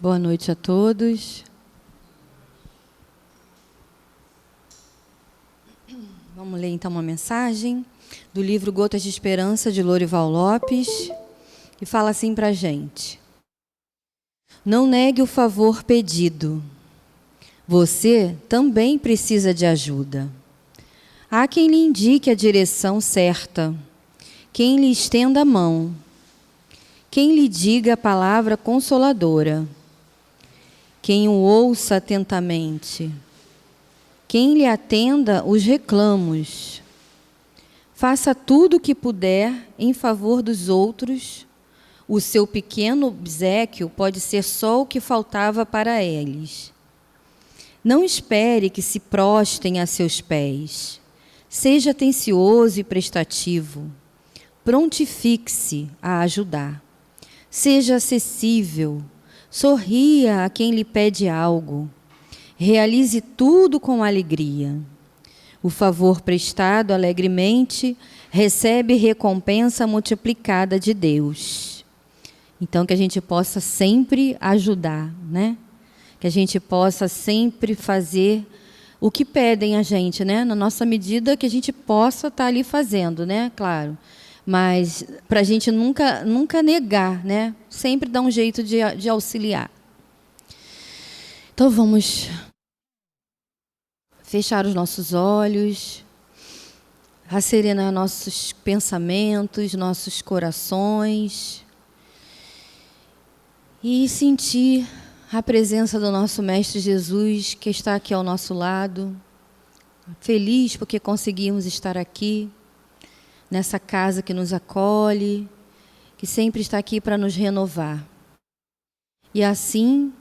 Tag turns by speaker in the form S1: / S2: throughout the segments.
S1: Boa noite a todos. Vamos ler então uma mensagem do livro Gotas de Esperança, de Lorival Lopes, que fala assim para a gente. Não negue o favor pedido. Você também precisa de ajuda. Há quem lhe indique a direção certa, quem lhe estenda a mão, quem lhe diga a palavra consoladora, quem o ouça atentamente, quem lhe atenda os reclamos. Faça tudo o que puder em favor dos outros. O seu pequeno obséquio pode ser só o que faltava para eles. Não espere que se prostem a seus pés. Seja atencioso e prestativo. Prontifique-se a ajudar. Seja acessível. Sorria a quem lhe pede algo. Realize tudo com alegria. O favor prestado alegremente recebe recompensa multiplicada de Deus. Então, que a gente possa sempre ajudar, né? Que a gente possa sempre fazer o que pedem a gente, né? Na nossa medida que a gente possa estar ali fazendo, né? Claro. Mas para a gente nunca negar, né? Sempre dar um jeito de auxiliar. Então, vamos fechar os nossos olhos, rasserenar nossos pensamentos, nossos corações e sentir a presença do nosso Mestre Jesus, que está aqui ao nosso lado, feliz porque conseguimos estar aqui, nessa casa que nos acolhe, que sempre está aqui para nos renovar. E assim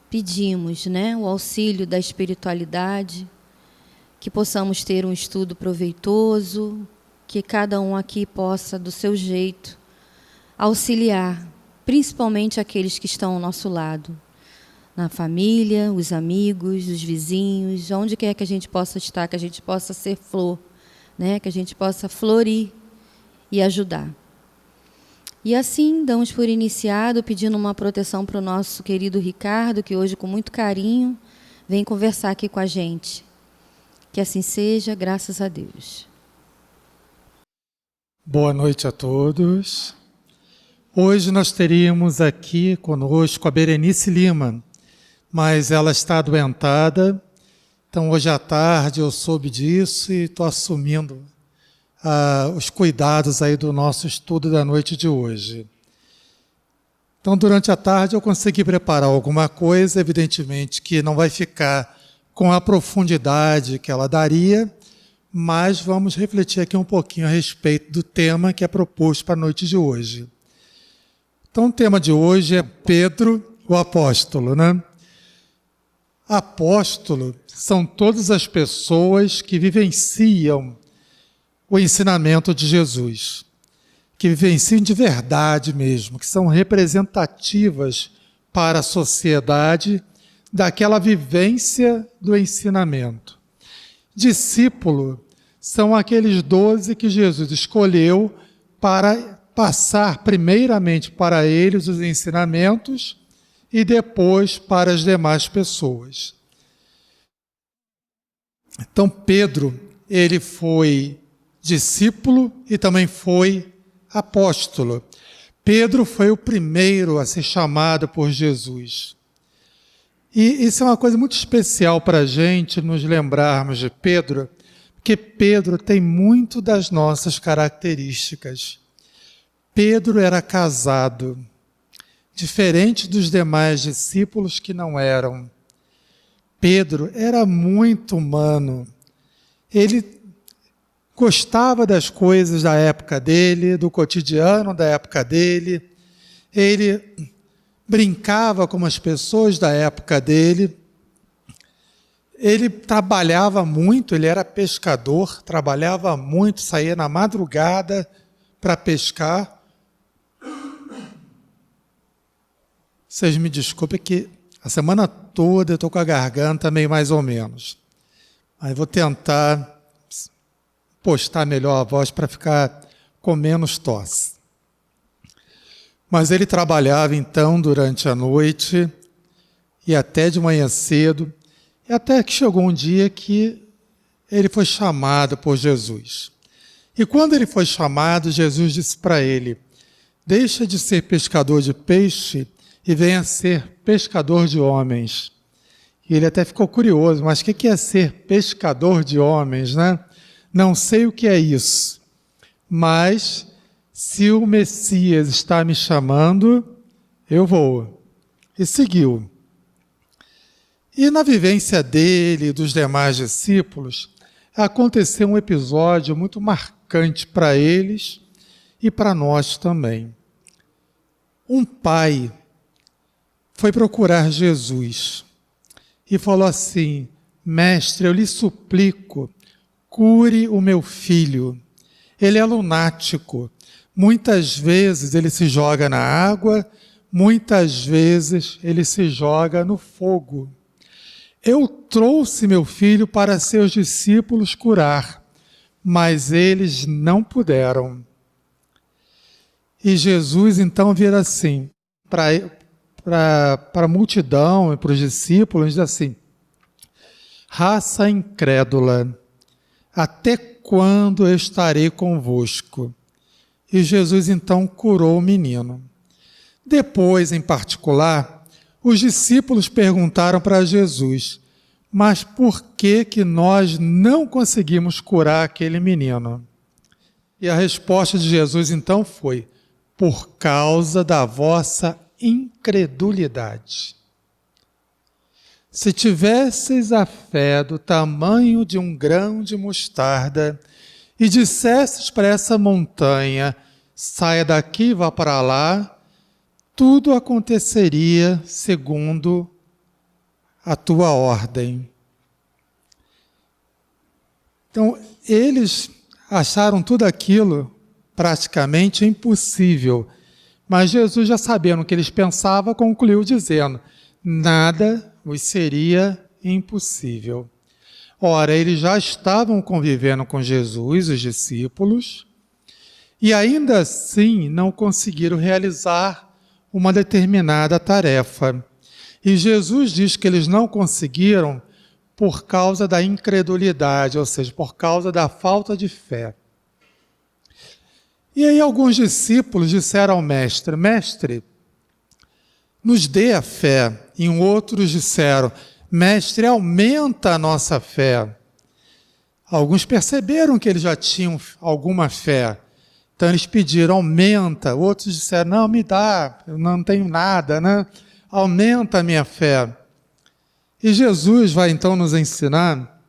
S1: pedimos, né, o auxílio da espiritualidade, que possamos ter um estudo proveitoso, que cada um aqui possa, do seu jeito, auxiliar, principalmente aqueles que estão ao nosso lado, na família, os amigos, os vizinhos, onde quer que a gente possa estar, que a gente possa ser flor, né? Que a gente possa florir e ajudar. E assim, damos por iniciado, pedindo uma proteção para o nosso querido Ricardo, que hoje, com muito carinho, vem conversar aqui com a gente. Que assim seja, graças a Deus.
S2: Boa noite a todos. Hoje nós teríamos aqui conosco a Berenice Lima, mas ela está adoentada, então hoje à tarde eu soube disso e estou assumindo os cuidados aí do nosso estudo da noite de hoje. Então durante a tarde eu consegui preparar alguma coisa, evidentemente que não vai ficar com a profundidade que ela daria, mas vamos refletir aqui um pouquinho a respeito do tema que é proposto para a noite de hoje. Então o tema de hoje é Pedro, o apóstolo, né? Apóstolo são todas as pessoas que vivenciam o ensinamento de Jesus, que vivenciam de verdade mesmo, que são representativas para a sociedade daquela vivência do ensinamento. Discípulo são aqueles 12 que Jesus escolheu para passar primeiramente para eles os ensinamentos e depois para as demais pessoas. Então Pedro, ele foi discípulo e também foi apóstolo. Pedro foi o primeiro a ser chamado por Jesus. E isso é uma coisa muito especial para a gente nos lembrarmos de Pedro, porque Pedro tem muito das nossas características. Pedro era casado, diferente dos demais discípulos que não eram. Pedro era muito humano. Ele gostava das coisas da época dele, do cotidiano da época dele. Ele brincava com as pessoas da época dele. Ele trabalhava muito, ele era pescador, trabalhava muito, saía na madrugada para pescar. Vocês me desculpem que a semana toda eu estou com a garganta meio mais ou menos. Mas vou tentar postar melhor a voz para ficar com menos tosse. Mas ele trabalhava então durante a noite, e até de manhã cedo, e até que chegou um dia que ele foi chamado por Jesus. E quando ele foi chamado, Jesus disse para ele: deixa de ser pescador de peixe e venha ser pescador de homens. E ele até ficou curioso, mas o que é ser pescador de homens, né? Não sei o que é isso, mas se o Messias está me chamando, eu vou. E seguiu. E na vivência dele e dos demais discípulos, aconteceu um episódio muito marcante para eles e para nós também. Um pai foi procurar Jesus e falou assim: mestre, eu lhe suplico, cure o meu filho. Ele é lunático. Muitas vezes ele se joga na água, muitas vezes ele se joga no fogo. Eu trouxe meu filho para seus discípulos curar, mas eles não puderam. E Jesus então vira assim, para a multidão e para os discípulos, diz assim: raça incrédula, até quando eu estarei convosco? E Jesus então curou o menino. Depois, em particular, os discípulos perguntaram para Jesus: mas por que nós não conseguimos curar aquele menino? E a resposta de Jesus então foi: por causa da vossa incredulidade. Se tivesseis a fé do tamanho de um grão de mostarda e dissesses para essa montanha: saia daqui e vá para lá, tudo aconteceria segundo a tua ordem. Então, eles acharam tudo aquilo praticamente impossível. Mas Jesus, já sabendo o que eles pensavam, concluiu dizendo: nada vos seria impossível. Ora, eles já estavam convivendo com Jesus, os discípulos, e ainda assim não conseguiram realizar uma determinada tarefa. E Jesus diz que eles não conseguiram por causa da incredulidade, ou seja, por causa da falta de fé. E aí alguns discípulos disseram ao mestre: mestre, nos dê a fé. E outros disseram: mestre, aumenta a nossa fé. Alguns perceberam que eles já tinham alguma fé, então eles pediram: aumenta. Outros disseram: não, me dá, eu não tenho nada, né? Aumenta a minha fé. E Jesus vai então nos ensinar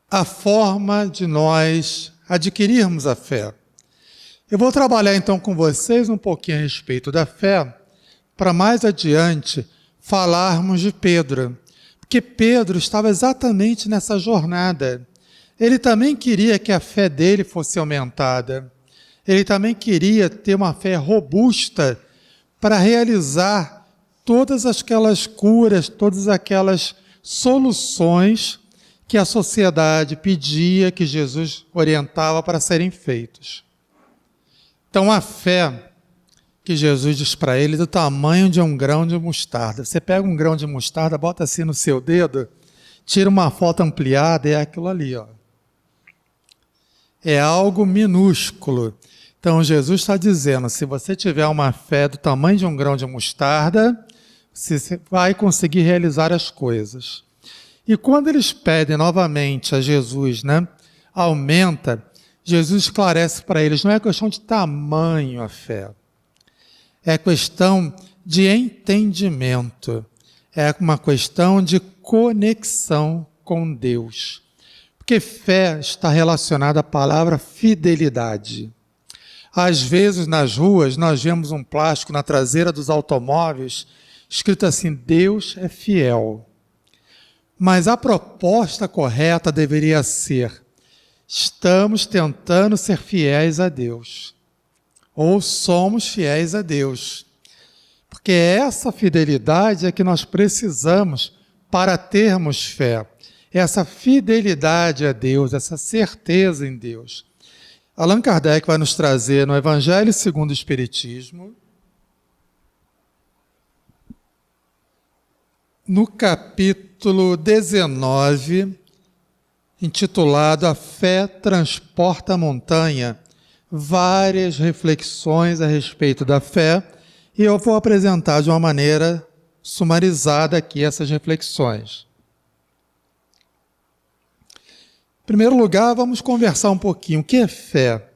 S2: a forma de nós adquirirmos a fé. Eu vou trabalhar então com vocês um pouquinho a respeito da fé, para mais adiante falarmos de Pedro. Porque Pedro estava exatamente nessa jornada. Ele também queria que a fé dele fosse aumentada. Ele também queria ter uma fé robusta para realizar todas aquelas curas, todas aquelas soluções que a sociedade pedia, que Jesus orientava para serem feitos. Então, a fé que Jesus diz para ele é do tamanho de um grão de mostarda. Você pega um grão de mostarda, bota assim no seu dedo, tira uma foto ampliada, é aquilo ali, ó. É algo minúsculo. Então, Jesus está dizendo: se você tiver uma fé do tamanho de um grão de mostarda, você vai conseguir realizar as coisas. E quando eles pedem novamente a Jesus, né, aumenta, Jesus esclarece para eles: não é questão de tamanho a fé, é questão de entendimento, é uma questão de conexão com Deus. Porque fé está relacionada à palavra fidelidade. Às vezes nas ruas nós vemos um plástico na traseira dos automóveis escrito assim: Deus é fiel. Mas a proposta correta deveria ser: estamos tentando ser fiéis a Deus. Ou somos fiéis a Deus. Porque essa fidelidade é que nós precisamos para termos fé. Essa fidelidade a Deus, essa certeza em Deus. Allan Kardec vai nos trazer no Evangelho segundo o Espiritismo, no capítulo 19, intitulado A Fé Transporta a Montanha, várias reflexões a respeito da fé, e eu vou apresentar de uma maneira sumarizada aqui essas reflexões. Em primeiro lugar, vamos conversar um pouquinho. O que é fé?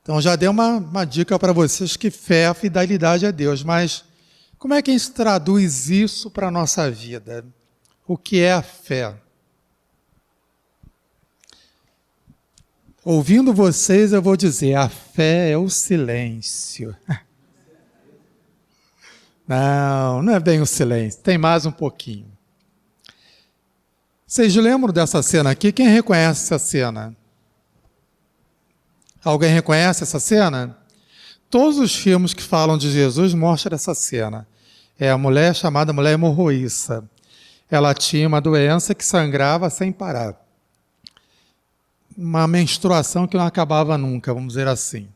S2: Então, já dei uma dica para vocês que fé é a fidelidade a Deus, mas como é que a gente traduz isso para a nossa vida? O que é a fé? Ouvindo vocês, eu vou dizer, a fé é o silêncio. Não é bem o silêncio, tem mais um pouquinho. Vocês lembram dessa cena aqui? Quem reconhece essa cena? Alguém reconhece essa cena? Todos os filmes que falam de Jesus mostram essa cena. É a mulher chamada mulher hemorroíça. Ela tinha uma doença que sangrava sem parar. Uma menstruação que não acabava nunca, vamos dizer assim.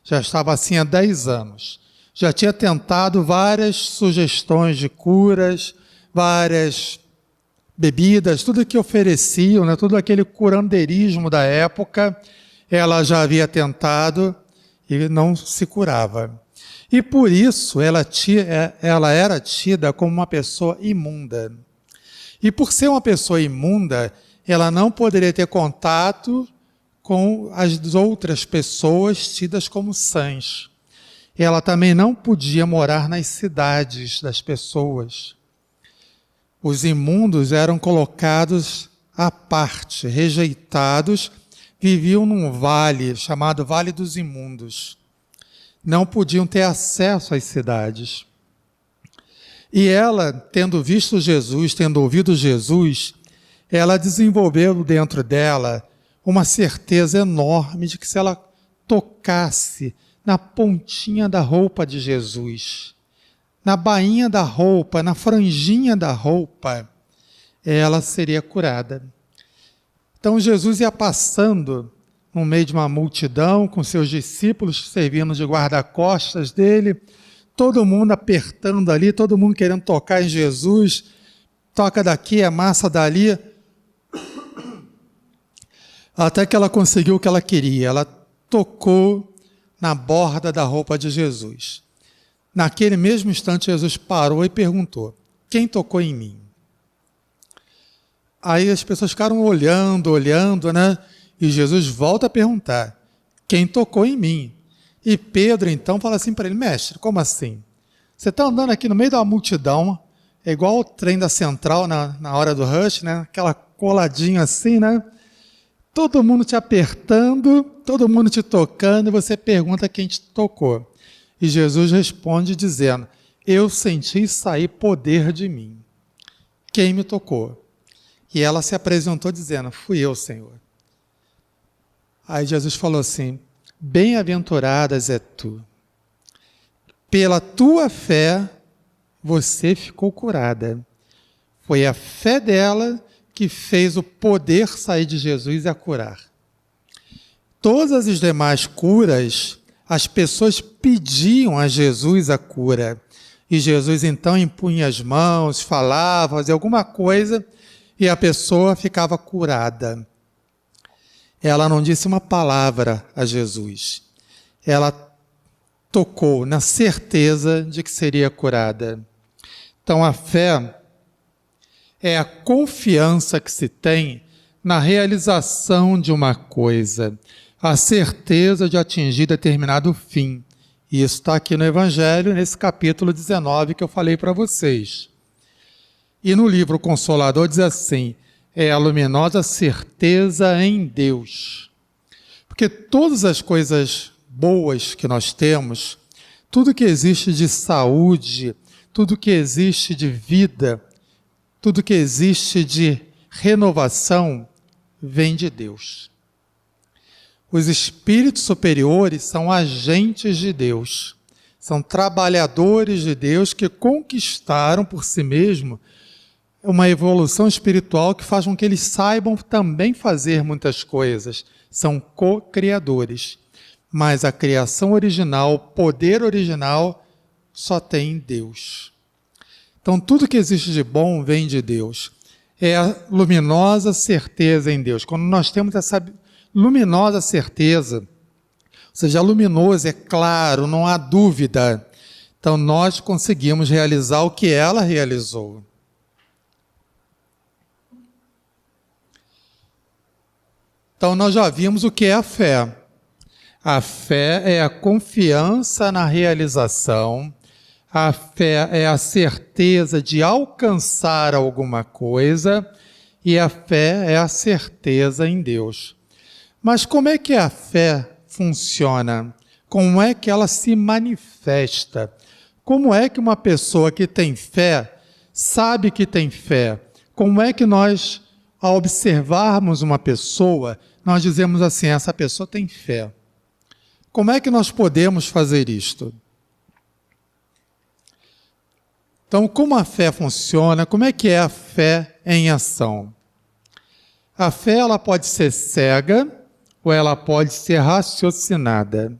S2: Já estava assim há 10 anos. Já tinha tentado várias sugestões de curas, várias bebidas, tudo que ofereciam, né, todo aquele curandeirismo da época, ela já havia tentado e não se curava. E por isso ela era tida como uma pessoa imunda. E por ser uma pessoa imunda, ela não poderia ter contato com as outras pessoas tidas como sãs. Ela também não podia morar nas cidades das pessoas. Os imundos eram colocados à parte, rejeitados, viviam num vale chamado Vale dos Imundos. Não podiam ter acesso às cidades. E ela, tendo visto Jesus, tendo ouvido Jesus, ela desenvolveu dentro dela uma certeza enorme de que se ela tocasse na pontinha da roupa de Jesus, na bainha da roupa, na franjinha da roupa, ela seria curada. Então Jesus ia passando no meio de uma multidão, com seus discípulos servindo de guarda-costas dele, todo mundo apertando ali, todo mundo querendo tocar em Jesus, toca daqui, amassa dali, até que ela conseguiu o que ela queria. Ela tocou na borda da roupa de Jesus. Naquele mesmo instante, Jesus parou e perguntou: quem tocou em mim? Aí as pessoas ficaram olhando, né? E Jesus volta a perguntar: quem tocou em mim? E Pedro então fala assim para ele: mestre, como assim? Você está andando aqui no meio da multidão, é igual o trem da Central na hora do rush, né? Aquela coladinha assim, né? Todo mundo te apertando, todo mundo te tocando, e você pergunta quem te tocou. E Jesus responde dizendo: eu senti sair poder de mim. Quem me tocou? E ela se apresentou dizendo: fui eu, Senhor. Aí Jesus falou assim: bem-aventuradas é tu. Pela tua fé, você ficou curada. Foi a fé dela que fez o poder sair de Jesus e a curar. Todas as demais curas, as pessoas pediam a Jesus a cura. E Jesus então impunha as mãos, falava, fazia alguma coisa e a pessoa ficava curada. Ela não disse uma palavra a Jesus. Ela tocou na certeza de que seria curada. Então a fé é a confiança que se tem na realização de uma coisa, a certeza de atingir determinado fim. E isso está aqui no Evangelho, nesse capítulo 19 que eu falei para vocês. E no livro Consolador diz assim: é a luminosa certeza em Deus. Porque todas as coisas boas que nós temos, tudo que existe de saúde, tudo que existe de vida, tudo que existe de renovação, vem de Deus. Os espíritos superiores são agentes de Deus, são trabalhadores de Deus que conquistaram por si mesmos uma evolução espiritual que faz com que eles saibam também fazer muitas coisas. São co-criadores. Mas a criação original, o poder original, só tem em Deus. Então, tudo que existe de bom vem de Deus. É a luminosa certeza em Deus. Quando nós temos essa luminosa certeza, ou seja, luminoso, é claro, não há dúvida, então nós conseguimos realizar o que ela realizou. Então nós já vimos o que é a fé. A fé é a confiança na realização, a fé é a certeza de alcançar alguma coisa e a fé é a certeza em Deus. Mas como é que a fé funciona? Como é que ela se manifesta? Como é que uma pessoa que tem fé sabe que tem fé? Como é que nós, ao observarmos uma pessoa, nós dizemos assim, essa pessoa tem fé? Como é que nós podemos fazer isto? Então, como a fé funciona? Como é que é a fé em ação? A fé ela pode ser cega ou ela pode ser raciocinada.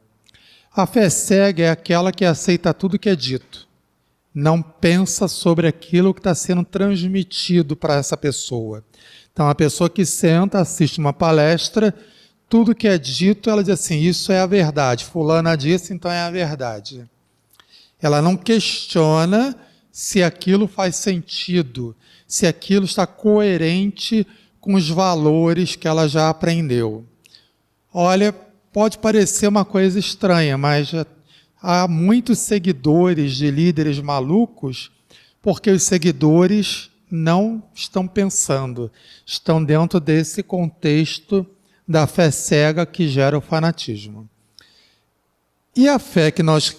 S2: A fé cega é aquela que aceita tudo que é dito. Não pensa sobre aquilo que está sendo transmitido para essa pessoa. Então, a pessoa que senta, assiste uma palestra, tudo que é dito, ela diz assim, isso é a verdade. Fulana disse, então é a verdade. Ela não questiona se aquilo faz sentido, se aquilo está coerente com os valores que ela já aprendeu. Olha, pode parecer uma coisa estranha, mas há muitos seguidores de líderes malucos, porque os seguidores não estão pensando, estão dentro desse contexto da fé cega que gera o fanatismo. E a fé que nós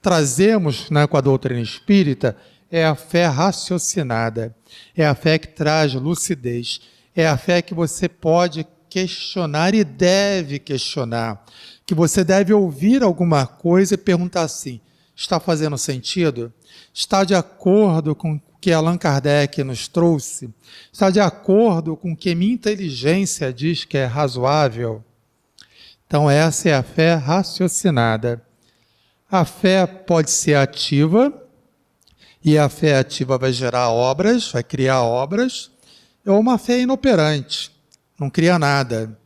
S2: trazemos, né, com a doutrina espírita é a fé raciocinada, é a fé que traz lucidez, é a fé que você pode questionar e deve questionar, que você deve ouvir alguma coisa e perguntar assim, está fazendo sentido? Está de acordo com o que Allan Kardec nos trouxe? Está de acordo com o que minha inteligência diz que é razoável? Então essa é a fé raciocinada. A fé pode ser ativa, e a fé ativa vai gerar obras, vai criar obras, ou uma fé inoperante, não cria nada.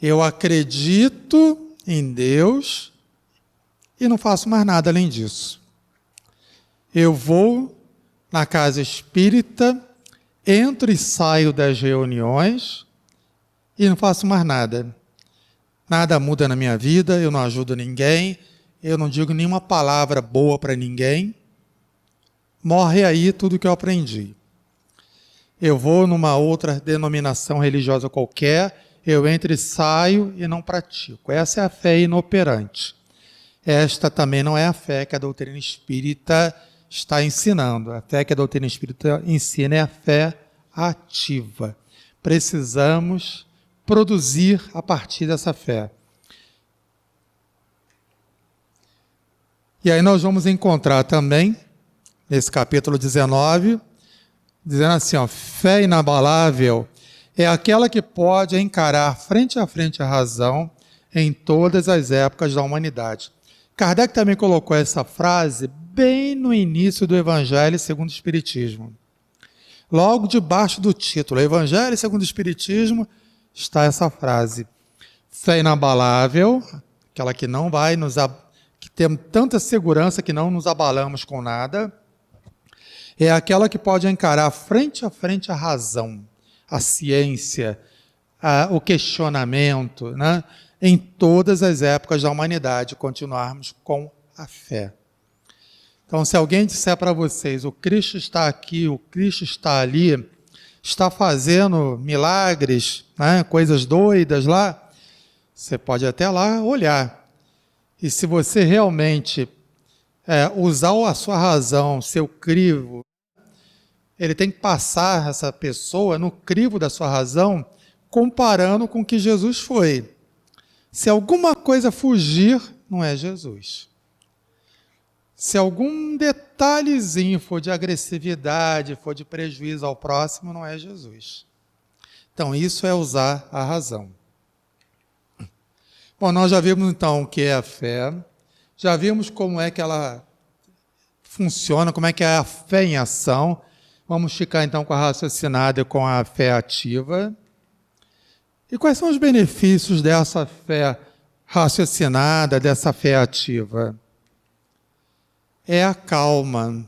S2: Eu acredito em Deus e não faço mais nada além disso. Eu vou na casa espírita, entro e saio das reuniões e não faço mais nada. Nada muda na minha vida, eu não ajudo ninguém, eu não digo nenhuma palavra boa para ninguém. Morre aí tudo que eu aprendi. Eu vou numa outra denominação religiosa qualquer, eu entro e saio e não pratico. Essa é a fé inoperante. Esta também não é a fé que a doutrina espírita está ensinando. A fé que a doutrina espírita ensina é a fé ativa. Precisamos produzir a partir dessa fé. E aí nós vamos encontrar também, nesse capítulo 19, dizendo assim, ó, fé inabalável é aquela que pode encarar frente a frente a razão em todas as épocas da humanidade. Kardec também colocou essa frase bem no início do Evangelho segundo o Espiritismo. Logo debaixo do título, Evangelho segundo o Espiritismo, está essa frase. Fé inabalável, aquela que não vai que tem tanta segurança que não nos abalamos com nada, é aquela que pode encarar frente a frente a razão, a ciência, o questionamento, né? Em todas as épocas da humanidade, continuarmos com a fé. Então, se alguém disser para vocês, o Cristo está aqui, o Cristo está ali, está fazendo milagres, né? Coisas doidas lá, você pode até lá olhar. E se você realmente usar a sua razão, seu crivo, ele tem que passar essa pessoa no crivo da sua razão, comparando com o que Jesus foi. Se alguma coisa fugir, não é Jesus. Se algum detalhezinho for de agressividade, for de prejuízo ao próximo, não é Jesus. Então, isso é usar a razão. Bom, nós já vimos então o que é a fé, já vimos como é que ela funciona, como é que é a fé em ação. Vamos ficar então com a raciocinada e com a fé ativa. E quais são os benefícios dessa fé raciocinada, dessa fé ativa? É a calma,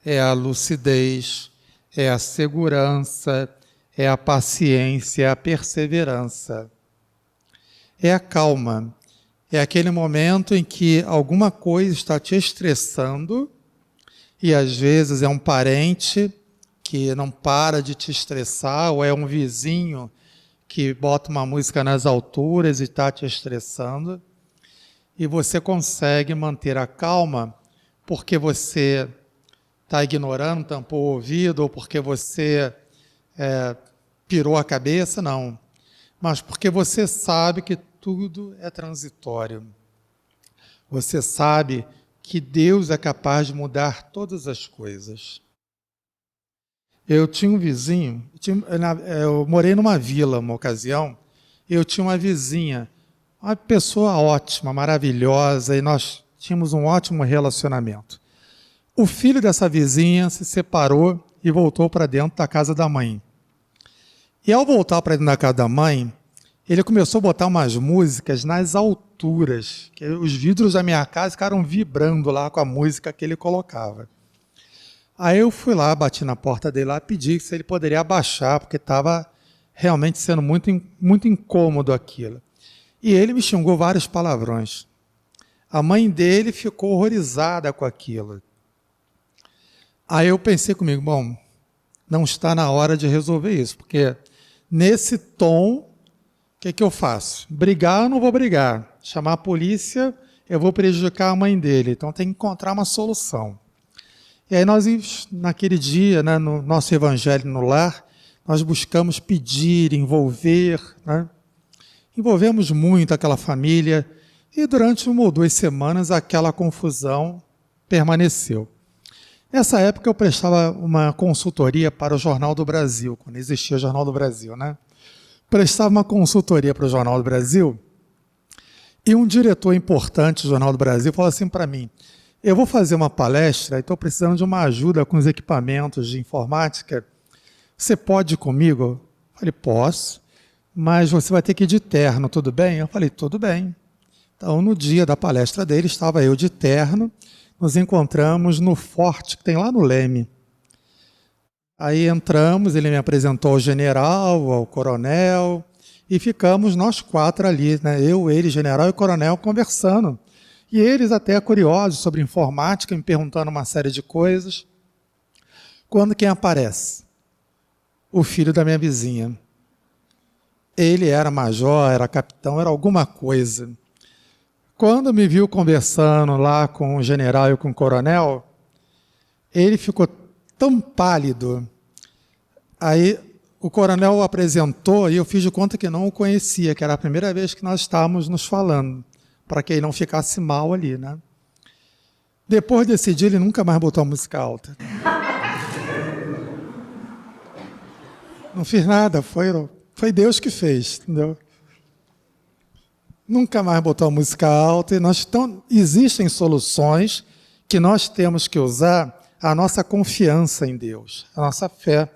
S2: é a lucidez, é a segurança, é a paciência, é a perseverança. É a calma. É aquele momento em que alguma coisa está te estressando e às vezes é um parente que não para de te estressar ou é um vizinho que bota uma música nas alturas e está te estressando e você consegue manter a calma porque você está ignorando, tampou o ouvido ou porque você pirou a cabeça, não. Mas porque você sabe que tudo é transitório. Você sabe que Deus é capaz de mudar todas as coisas. Eu tinha um vizinho, eu morei numa vila uma ocasião, e eu tinha uma vizinha, uma pessoa ótima, maravilhosa, e nós tínhamos um ótimo relacionamento. O filho dessa vizinha se separou e voltou para dentro da casa da mãe. E ao voltar para dentro da casa da mãe, ele começou a botar umas músicas nas alturas, que os vidros da minha casa ficaram vibrando lá com a música que ele colocava. Aí eu fui lá, bati na porta dele lá, pedi se ele poderia abaixar, porque estava realmente sendo muito incômodo aquilo. E ele me xingou vários palavrões. A mãe dele ficou horrorizada com aquilo. Aí eu pensei comigo, bom, não está na hora de resolver isso, porque nesse tom, o que eu faço? Brigar, eu não vou brigar. Chamar a polícia, eu vou prejudicar a mãe dele. Então tem que encontrar uma solução. E aí nós, naquele dia, né, no nosso evangelho no lar, nós buscamos pedir, envolver, né? Envolvemos muito aquela família e durante 1 ou 2 semanas aquela confusão permaneceu. Nessa época eu prestava uma consultoria para o Jornal do Brasil, quando existia o Jornal do Brasil, né? Prestava uma consultoria para o Jornal do Brasil e um diretor importante do Jornal do Brasil falou assim para mim, eu vou fazer uma palestra e estou precisando de uma ajuda com os equipamentos de informática, você pode ir comigo? Eu falei, posso, mas você vai ter que ir de terno, tudo bem? Eu falei, tudo bem. Então, no dia da palestra dele, estava eu de terno, nos encontramos no forte que tem lá no Leme. Aí entramos, ele me apresentou ao general, ao coronel, e ficamos nós 4 ali, né? Eu, ele, general e coronel, conversando. E eles até curiosos sobre informática, me perguntando uma série de coisas. Quando quem aparece? O filho da minha vizinha. Ele era major, era capitão, era alguma coisa. Quando me viu conversando lá com o general e com o coronel, ele ficou tão pálido. Aí o coronel o apresentou e eu fiz de conta que não o conhecia, que era a primeira vez que nós estávamos nos falando, para que ele não ficasse mal ali, né? Depois desse dia, ele nunca mais botou a música alta. Não fiz nada, foi Deus que fez, entendeu? Nunca mais botou a música alta. Então, existem soluções que nós temos que usar a nossa confiança em Deus, a nossa fé,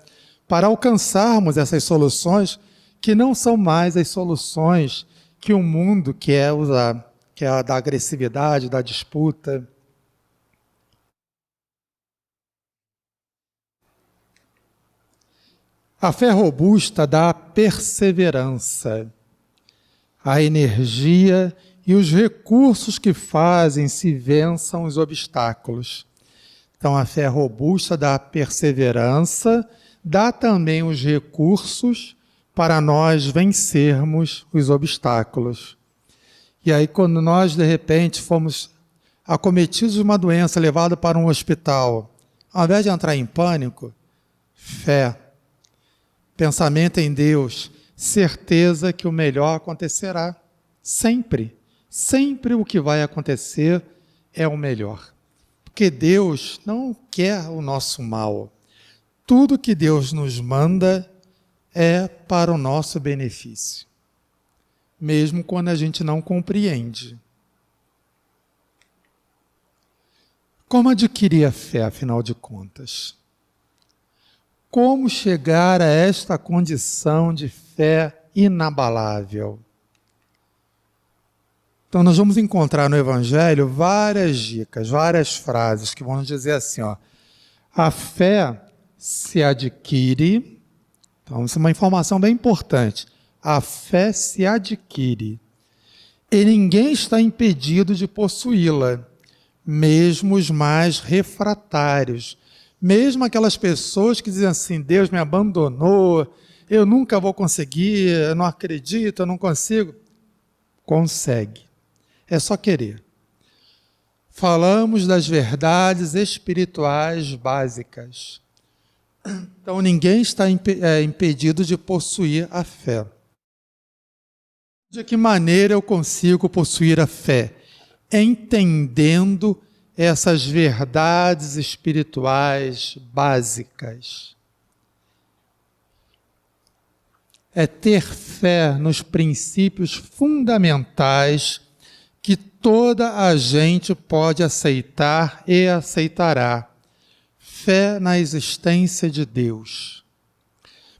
S2: para alcançarmos essas soluções que não são mais as soluções que o mundo quer usar, que é a da agressividade, da disputa. A fé robusta dá perseverança, a energia e os recursos que fazem se vençam os obstáculos. Então, a fé robusta dá perseverança, dá também os recursos para nós vencermos os obstáculos. E aí, quando nós, de repente, fomos acometidos de uma doença, levados para um hospital, ao invés de entrar em pânico, fé, pensamento em Deus, certeza que o melhor acontecerá. Sempre. Sempre o que vai acontecer é o melhor. Porque Deus não quer o nosso mal. Tudo que Deus nos manda é para o nosso benefício. Mesmo quando a gente não compreende. Como adquirir a fé, afinal de contas? Como chegar a esta condição de fé inabalável? Então, nós vamos encontrar no Evangelho várias dicas, várias frases que vão nos dizer assim, ó, a fé se adquire, então isso é uma informação bem importante, a fé se adquire e ninguém está impedido de possuí-la, mesmo os mais refratários, mesmo aquelas pessoas que dizem assim, Deus me abandonou, eu nunca vou conseguir, eu não acredito, eu não consigo. Consegue. É só querer. Falamos das verdades espirituais básicas. Então, ninguém está impedido de possuir a fé. De que maneira eu consigo possuir a fé? Entendendo essas verdades espirituais básicas. É ter fé nos princípios fundamentais que toda a gente pode aceitar e aceitará. Fé na existência de Deus.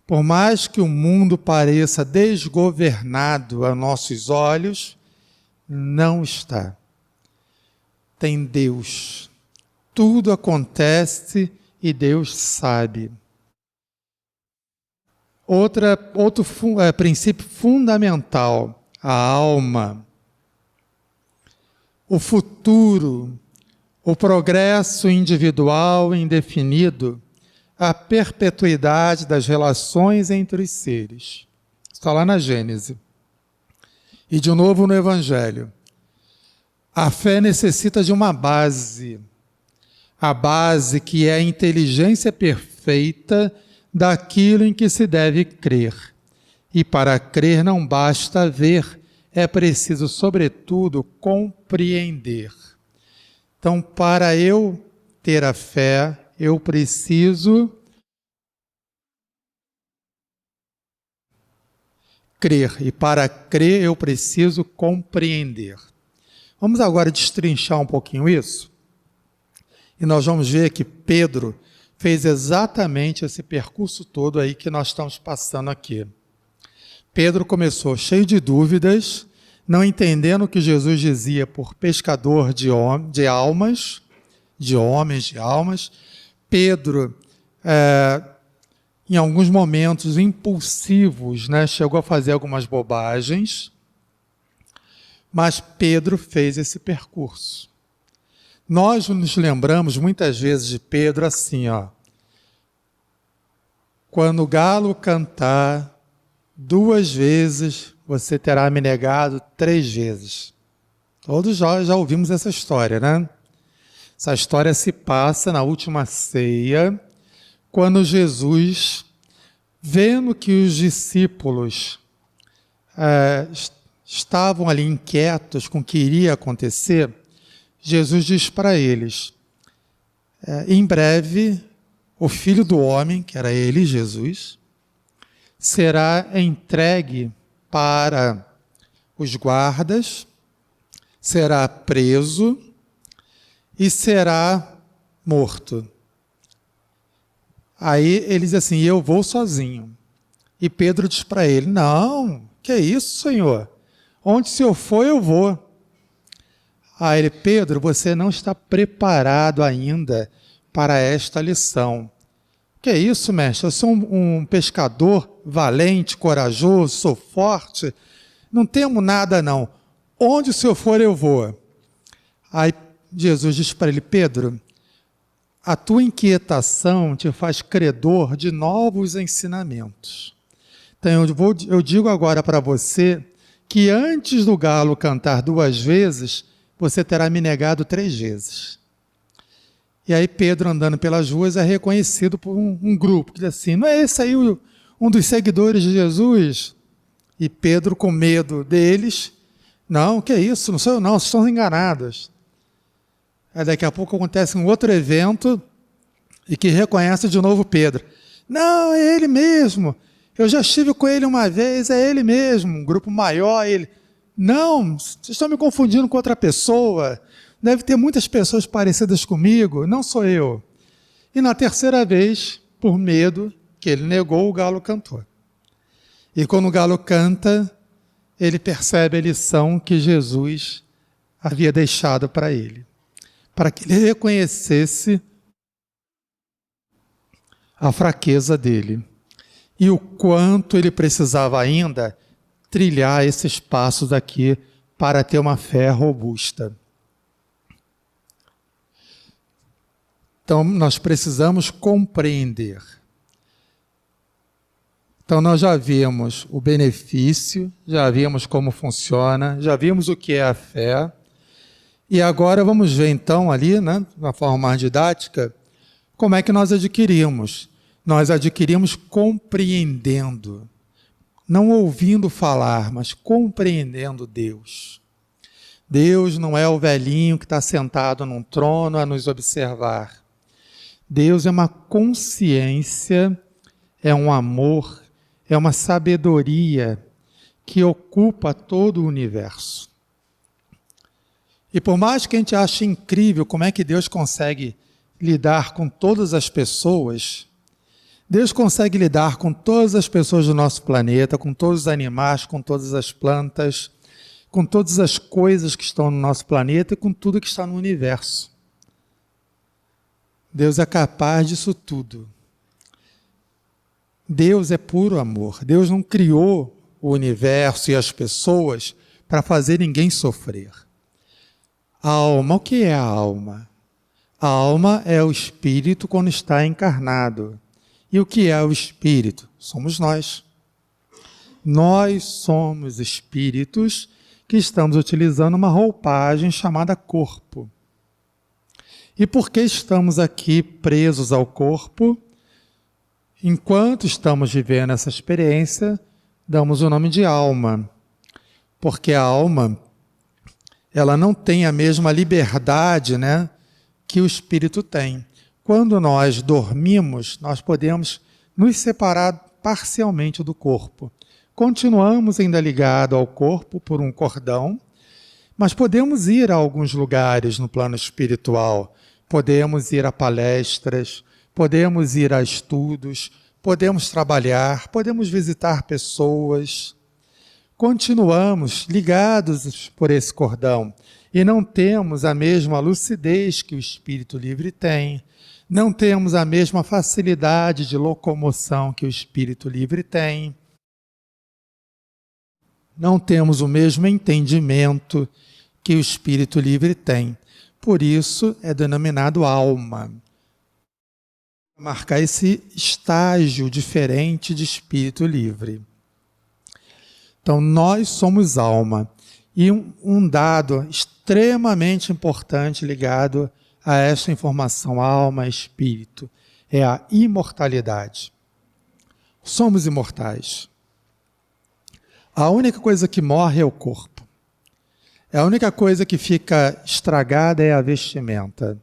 S2: Por mais que o mundo pareça desgovernado a nossos olhos, não está. Tem Deus. Tudo acontece e Deus sabe. Outro princípio fundamental, a alma. O futuro, o progresso individual indefinido, a perpetuidade das relações entre os seres. Está lá na Gênese. E de novo no Evangelho. A fé necessita de uma base. A base que é a inteligência perfeita daquilo em que se deve crer. E para crer não basta ver, é preciso, sobretudo, compreender. Então, para eu ter a fé, eu preciso crer. E para crer, eu preciso compreender. Vamos agora destrinchar um pouquinho isso. E nós vamos ver que Pedro fez exatamente esse percurso todo aí que nós estamos passando aqui. Pedro começou cheio de dúvidas, não entendendo o que Jesus dizia por pescador de almas, de homens, de almas. Pedro, em alguns momentos impulsivos, né, chegou a fazer algumas bobagens, mas Pedro fez esse percurso. Nós nos lembramos muitas vezes de Pedro assim, ó, quando o galo cantar, 2 vezes você terá me negado 3 vezes. Todos já ouvimos essa história, né? Essa história se passa na última ceia, quando Jesus, vendo que os discípulos estavam ali inquietos com o que iria acontecer, Jesus diz para eles, em breve, o Filho do Homem, que era ele, Jesus, será entregue para os guardas, será preso e será morto. Aí ele diz assim, eu vou sozinho. E Pedro diz para ele, não, que isso, Senhor? Onde o Senhor for, eu vou. Aí ele, Pedro, você não está preparado ainda para esta lição. Que isso, mestre? Eu sou um pescador valente, corajoso, sou forte, não temo nada não. Onde o Senhor for, eu vou. Aí Jesus diz para ele, Pedro, a tua inquietação te faz credor de novos ensinamentos. Então eu digo agora para você que antes do galo cantar 2 vezes, você terá me negado 3 vezes. E aí Pedro, andando pelas ruas, é reconhecido por um grupo, que diz assim, não é esse aí um dos seguidores de Jesus? E Pedro, com medo deles, não, que isso, não sou eu não, vocês estão enganados. Aí daqui a pouco acontece um outro evento, e que reconhece de novo Pedro. Não, é ele mesmo, eu já estive com ele uma vez, é ele mesmo, um grupo maior, ele... Não, vocês estão me confundindo com outra pessoa, deve ter muitas pessoas parecidas comigo, não sou eu. E na terceira vez, por medo que ele negou, o galo cantou. E quando o galo canta, ele percebe a lição que Jesus havia deixado para ele, para que ele reconhecesse a fraqueza dele e o quanto ele precisava ainda trilhar esses passos aqui para ter uma fé robusta. Então, nós precisamos compreender. Então, nós já vimos o benefício, já vimos como funciona, já vimos o que é a fé. E agora vamos ver, então, ali, né, de uma forma mais didática, como é que nós adquirimos. Nós adquirimos compreendendo. Não ouvindo falar, mas compreendendo Deus. Deus não é o velhinho que está sentado num trono a nos observar. Deus é uma consciência, é um amor, é uma sabedoria que ocupa todo o universo. E por mais que a gente ache incrível como é que Deus consegue lidar com todas as pessoas, Deus consegue lidar com todas as pessoas do nosso planeta, com todos os animais, com todas as plantas, com todas as coisas que estão no nosso planeta e com tudo que está no universo. Deus é capaz disso tudo. Deus é puro amor. Deus não criou o universo e as pessoas para fazer ninguém sofrer. A alma, o que é a alma? A alma é o espírito quando está encarnado. E o que é o espírito? Somos nós. Nós somos espíritos que estamos utilizando uma roupagem chamada corpo. E por que estamos aqui presos ao corpo? Enquanto estamos vivendo essa experiência, damos o nome de alma. Porque a alma, ela não tem a mesma liberdade, né, que o espírito tem. Quando nós dormimos, nós podemos nos separar parcialmente do corpo. Continuamos ainda ligados ao corpo por um cordão, mas podemos ir a alguns lugares no plano espiritual. Podemos ir a palestras, podemos ir a estudos, podemos trabalhar, podemos visitar pessoas. Continuamos ligados por esse cordão e não temos a mesma lucidez que o espírito livre tem, não temos a mesma facilidade de locomoção que o espírito livre tem, não temos o mesmo entendimento que o espírito livre tem. Por isso é denominado alma. Marcar esse estágio diferente de espírito livre. Então, nós somos alma. E um dado extremamente importante ligado a essa informação, alma, espírito, é a imortalidade. Somos imortais. A única coisa que morre é o corpo. A única coisa que fica estragada é a vestimenta.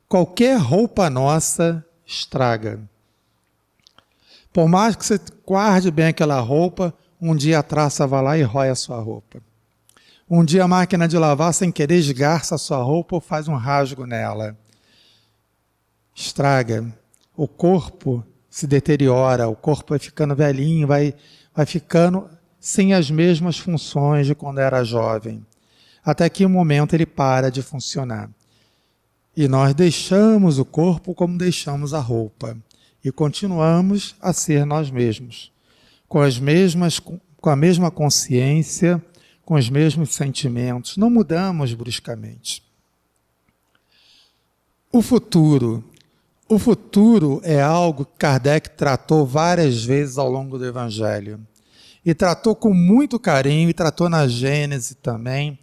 S2: Qualquer roupa nossa estraga. Por mais que você guarde bem aquela roupa, um dia a traça vai lá e rói a sua roupa. Um dia a máquina de lavar, sem querer, esgarça a sua roupa ou faz um rasgo nela. Estraga. O corpo se deteriora, o corpo vai ficando velhinho, vai ficando sem as mesmas funções de quando era jovem. Até que um momento ele para de funcionar. E nós deixamos o corpo como deixamos a roupa. E continuamos a ser nós mesmos. Com a mesma consciência, com os mesmos sentimentos. Não mudamos bruscamente. O futuro. O futuro é algo que Kardec tratou várias vezes ao longo do Evangelho. E tratou com muito carinho, e tratou na Gênese também.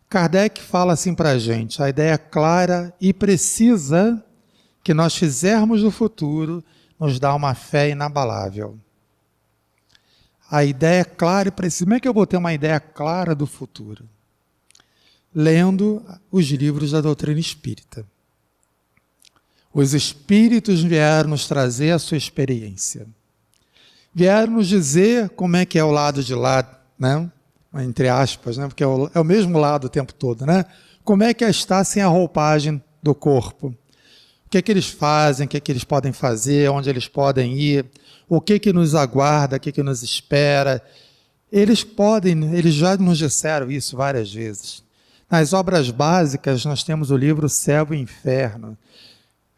S2: Kardec fala assim para a gente, a ideia clara e precisa que nós fizermos do futuro nos dá uma fé inabalável. A ideia clara e precisa. Como é que eu vou ter uma ideia clara do futuro? Lendo os livros da doutrina espírita. Os espíritos vieram nos trazer a sua experiência. Vieram nos dizer como é que é o lado de lá, né? Entre aspas, né? Porque é o mesmo lado o tempo todo, né? como é que está sem a roupagem do corpo? O que é que eles fazem, o que é que eles podem fazer, onde eles podem ir, o que é que nos aguarda, o que é que nos espera. Eles já nos disseram isso várias vezes. Nas obras básicas, nós temos o livro Céu e Inferno.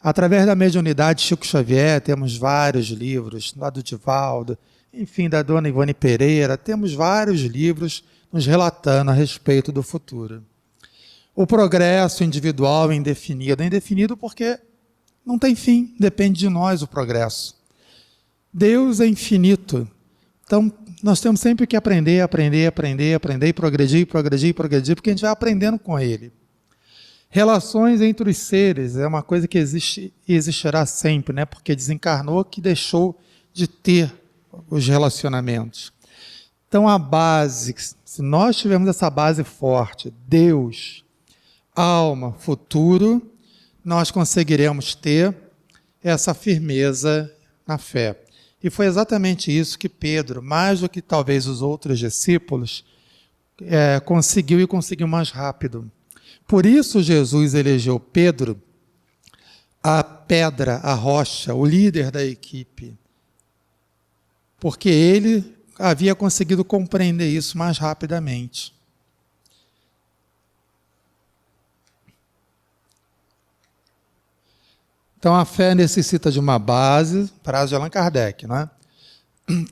S2: Através da mediunidade Chico Xavier, temos vários livros, lá do Divaldo, enfim, da dona Ivone Pereira, temos vários livros nos relatando a respeito do futuro. O progresso individual é indefinido. É indefinido porque não tem fim, depende de nós o progresso. Deus é infinito. Então, nós temos sempre que aprender, e progredir, porque a gente vai aprendendo com Ele. Relações entre os seres é uma coisa que existe e existirá sempre, né? Porque desencarnou que deixou de ter os relacionamentos. Então, a base, se nós tivermos essa base forte, Deus, alma, futuro, nós conseguiremos ter essa firmeza na fé. E foi exatamente isso que Pedro, mais do que talvez os outros discípulos, conseguiu mais rápido. Por isso Jesus elegeu Pedro a pedra, a rocha, o líder da equipe. Porque ele havia conseguido compreender isso mais rapidamente. Então a fé necessita de uma base, frase de Allan Kardec, não é?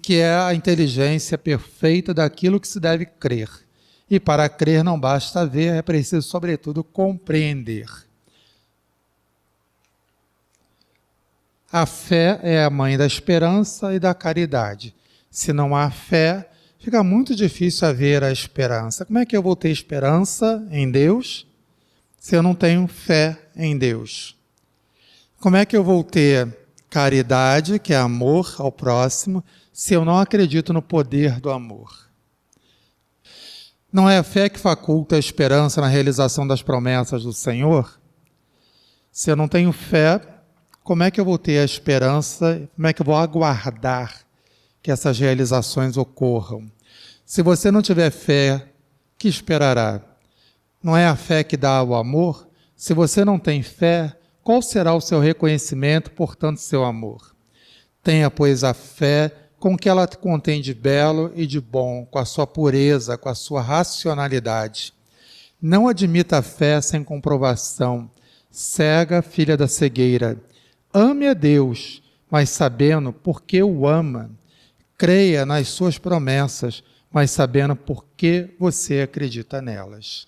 S2: Que é a inteligência perfeita daquilo que se deve crer. E para crer não basta ver, é preciso, sobretudo, compreender. A fé é a mãe da esperança e da caridade. Se não há fé, fica muito difícil haver a esperança. Como é que eu vou ter esperança em Deus se eu não tenho fé em Deus? Como é que eu vou ter caridade, que é amor ao próximo, se eu não acredito no poder do amor? Não é a fé que faculta a esperança na realização das promessas do Senhor? Se eu não tenho fé, como é que eu vou ter a esperança, como é que eu vou aguardar que essas realizações ocorram? Se você não tiver fé, que esperará? Não é a fé que dá o amor? Se você não tem fé, qual será o seu reconhecimento, portanto, seu amor? Tenha, pois, a fé com o que ela contém de belo e de bom, com a sua pureza, com a sua racionalidade. Não admita a fé sem comprovação, cega filha da cegueira. Ame a Deus, mas sabendo por que o ama. Creia nas suas promessas, mas sabendo por que você acredita nelas.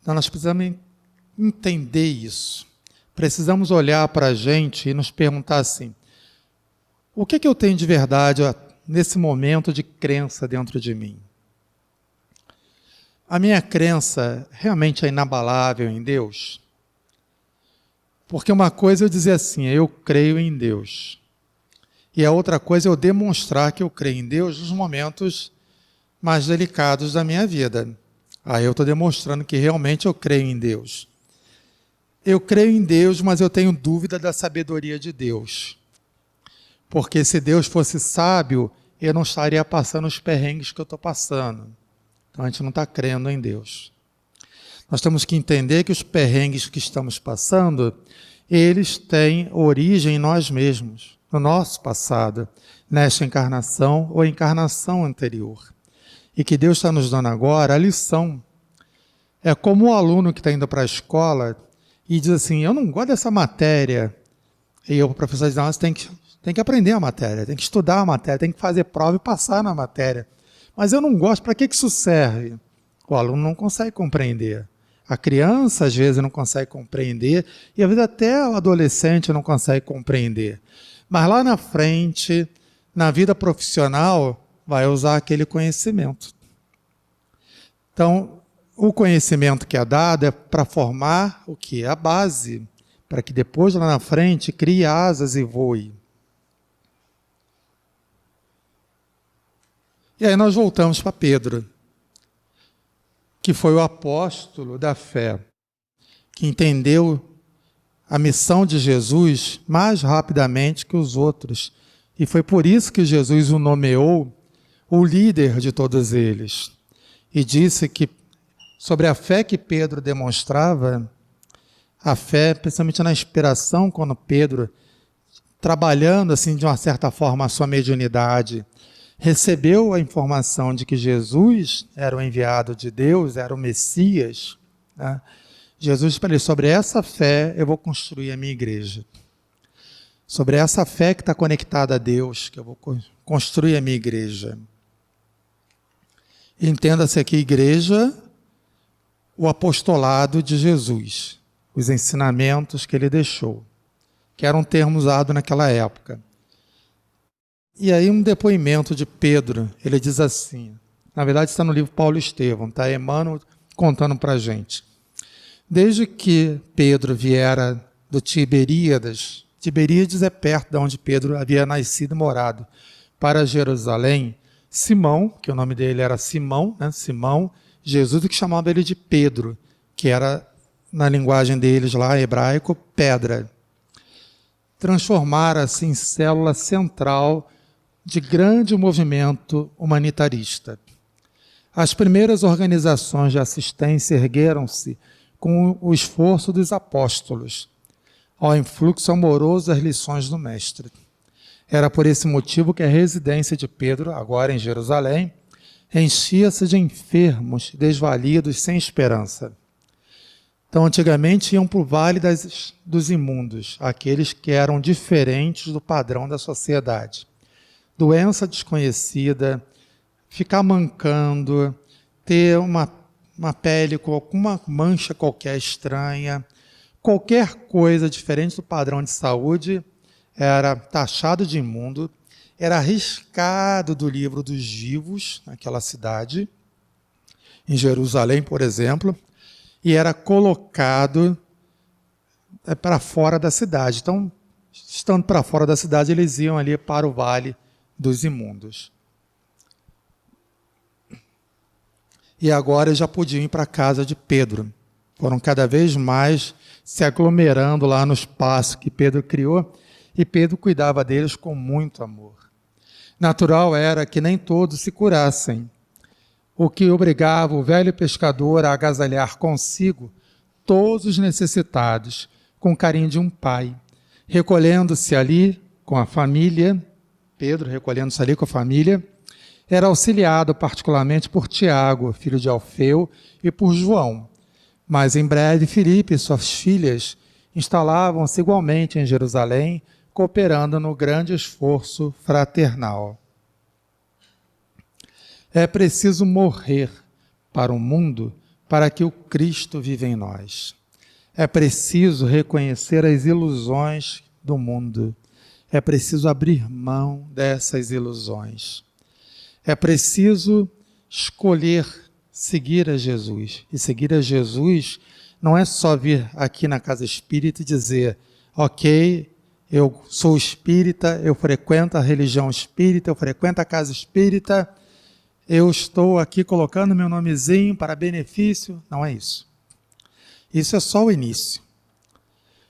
S2: Então nós precisamos entender isso. Precisamos olhar para a gente e nos perguntar assim, o que eu tenho de verdade nesse momento de crença dentro de mim? A minha crença realmente é inabalável em Deus? Porque uma coisa é eu dizer assim, eu creio em Deus. E a outra coisa é eu demonstrar que eu creio em Deus nos momentos mais delicados da minha vida. Aí eu estou demonstrando que realmente eu creio em Deus. Eu creio em Deus, mas eu tenho dúvida da sabedoria de Deus. Porque se Deus fosse sábio, eu não estaria passando os perrengues que eu estou passando. Então a gente não está crendo em Deus. Nós temos que entender que os perrengues que estamos passando, eles têm origem em nós mesmos, no nosso passado, nesta encarnação ou encarnação anterior. E que Deus está nos dando agora a lição. É como o aluno que está indo para a escola e diz assim, eu não gosto dessa matéria. E o professor diz, não, você tem que aprender a matéria, tem que estudar a matéria, tem que fazer prova e passar na matéria. Mas eu não gosto, para que isso serve? O aluno não consegue compreender. A criança, às vezes, não consegue compreender, e às vezes até o adolescente não consegue compreender. Mas lá na frente, na vida profissional, vai usar aquele conhecimento. Então, o conhecimento que é dado é para formar o quê? A base, para que depois, lá na frente, crie asas e voe. E aí nós voltamos para Pedro, que foi o apóstolo da fé, que entendeu a missão de Jesus mais rapidamente que os outros. E foi por isso que Jesus o nomeou o líder de todos eles. E disse que sobre a fé que Pedro demonstrava, a fé, principalmente na inspiração, quando Pedro, trabalhando assim de uma certa forma a sua mediunidade, recebeu a informação de que Jesus era o enviado de Deus, era o Messias, né? Jesus falou, sobre essa fé eu vou construir a minha igreja. Sobre essa fé que está conectada a Deus, que eu vou construir a minha igreja. Entenda-se aqui igreja, o apostolado de Jesus, os ensinamentos que ele deixou, que era um termo usado naquela época. E aí um depoimento de Pedro, ele diz assim, na verdade está no livro Paulo e Estevão, está Emmanuel contando para a gente. Desde que Pedro viera do Tiberíades, Tiberíades é perto de onde Pedro havia nascido e morado, para Jerusalém, Simão, que o nome dele era Simão, né? Simão, Jesus, que chamava ele de Pedro, que era, na linguagem deles lá, hebraico, pedra. Transformara-se em célula central de grande movimento humanitarista. As primeiras organizações de assistência ergueram-se com o esforço dos apóstolos, ao influxo amoroso das lições do Mestre. Era por esse motivo que a residência de Pedro, agora em Jerusalém, enchia-se de enfermos, desvalidos, sem esperança. Então, antigamente iam para o vale dos imundos, aqueles que eram diferentes do padrão da sociedade. Doença desconhecida, ficar mancando, ter uma pele com alguma mancha qualquer estranha, qualquer coisa diferente do padrão de saúde era taxado de imundo, era arriscado do livro dos vivos, naquela cidade, em Jerusalém, por exemplo, e era colocado para fora da cidade. Então, estando para fora da cidade, eles iam ali para o vale dos imundos. E agora eles já podiam ir para a casa de Pedro. Foram cada vez mais se aglomerando lá no espaço que Pedro criou, e Pedro cuidava deles com muito amor. Natural era que nem todos se curassem, o que obrigava o velho pescador a agasalhar consigo todos os necessitados, com o carinho de um pai, recolhendo-se ali com a família. Pedro, recolhendo-se ali com a família, era auxiliado particularmente por Tiago, filho de Alfeu, e por João. Mas em breve Filipe e suas filhas instalavam-se igualmente em Jerusalém, cooperando no grande esforço fraternal. É preciso morrer para o mundo para que o Cristo viva em nós. É preciso reconhecer as ilusões do mundo. É preciso abrir mão dessas ilusões. É preciso escolher seguir a Jesus. E seguir a Jesus não é só vir aqui na Casa Espírita e dizer, ok, eu sou espírita, eu frequento a religião espírita, eu frequento a Casa Espírita, eu estou aqui colocando meu nomezinho para benefício. Não é isso. Isso é só o início.